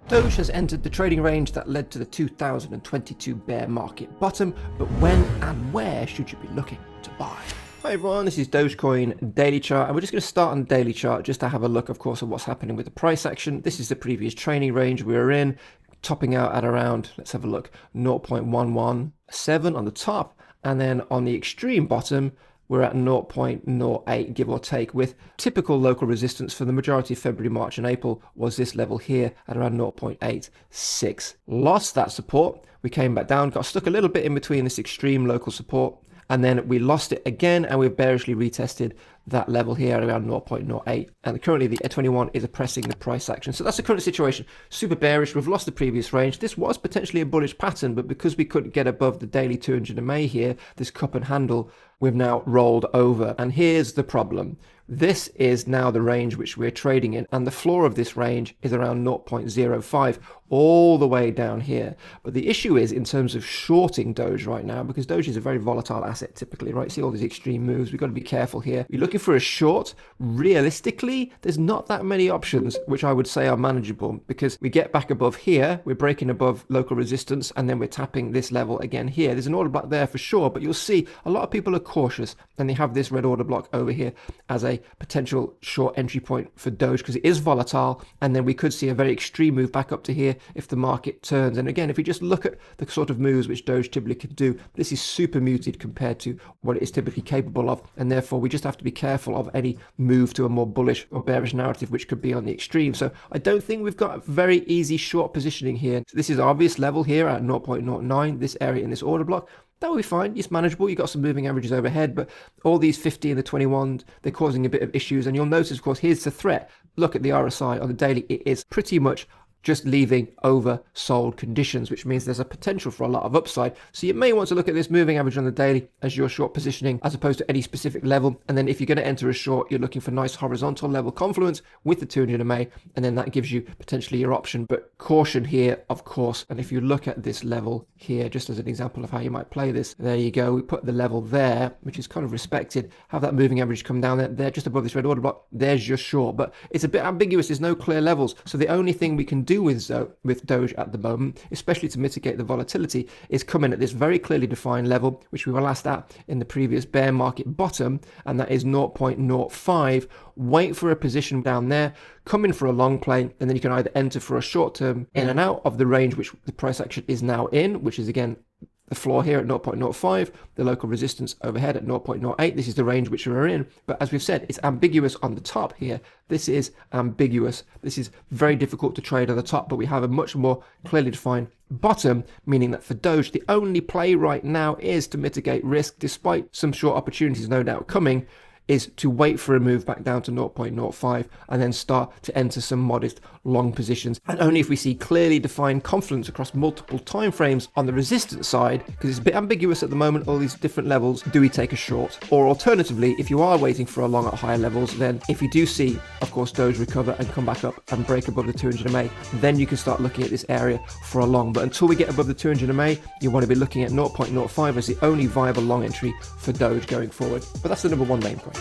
Doge has entered the trading range that led to the 2022 bear market bottom, but when and where should you be looking to buy? Hi everyone, this is Dogecoin daily chart, and we're just going to start on the daily chart just to have a look, of course, at what's happening with the price action. This is the previous trading range we were in, topping out at around, let's have a look, 0.117 on the top, and then on the extreme bottom, we're at 0.08, give or take, with typical local resistance for the majority of February, March and April was this level here at around 0.86. Lost that support, we came back down, got stuck a little bit in between this extreme local support, and then we lost it again, and we've bearishly retested that level here at around 0.08. And currently the 21 is oppressing the price action. So that's the current situation. Super bearish. We've lost the previous range. This was potentially a bullish pattern, but because we couldn't get above the daily 200 MA here, this cup and handle, we've now rolled over. And here's the problem. This is now the range which we're trading in, and the floor of this range is around 0.05 all the way down here. But the issue is in terms of shorting Doge right now, because Doge is a very volatile asset typically, right? See all these extreme moves. We've got to be careful here. You're looking for a short. Realistically, there's not that many options which I would say are manageable, because we get back above here, we're breaking above local resistance, and then we're tapping this level again here. There's an order block there for sure, but you'll see a lot of people are cautious, and they have this red order block over here as a potential short entry point for Doge because it is volatile, and then we could see a very extreme move back up to here if the market turns. And again, if we just look at the sort of moves which Doge typically can do, this is super muted compared to what it is typically capable of, and therefore we just have to be careful of any move to a more bullish or bearish narrative which could be on the extreme. So I don't think we've got a very easy short positioning here. So this is our obvious level here at 0.09, this area in this order block. That will be fine. It's manageable. You've got some moving averages overhead, but all these 50 and the 21, they're causing a bit of issues. And you'll notice, of course, here's the threat. Look at the RSI on the daily. It is pretty much just leaving oversold conditions, which means there's a potential for a lot of upside. So you may want to look at this moving average on the daily as your short positioning as opposed to any specific level. And then if you're going to enter a short, you're looking for nice horizontal level confluence with the 200 MA, and then that gives you potentially your option. But caution here, of course. And if you look at this level here, just as an example of how you might play this, there you go. We put the level there, which is kind of respected. Have that moving average come down there just above this red order block. There's your short, but it's a bit ambiguous. There's no clear levels. So the only thing we can do with Doge at the moment, especially to mitigate the volatility, is come in at this very clearly defined level, which we were last at in the previous bear market bottom, and that is 0.05. Wait for a position down there, come in for a long play, and then you can either enter for a short term in and out of the range which the price action is now in, which is again the floor here at 0.05, the local resistance overhead at 0.08. This is the range which we're in. But as we've said, it's ambiguous on the top here. This is ambiguous. This is very difficult to trade on the top, but we have a much more clearly defined bottom, meaning that for Doge, the only play right now is to mitigate risk, despite some short opportunities no doubt coming, is to wait for a move back down to 0.05 and then start to enter some modest long positions. And only if we see clearly defined confluence across multiple time frames on the resistance side, because it's a bit ambiguous at the moment, all these different levels, do we take a short? Or alternatively, if you are waiting for a long at higher levels, then if you do see, of course, Doge recover and come back up and break above the 200 MA, then you can start looking at this area for a long. But until we get above the 200 MA, you want to be looking at 0.05 as the only viable long entry for Doge going forward. But that's the number one main point.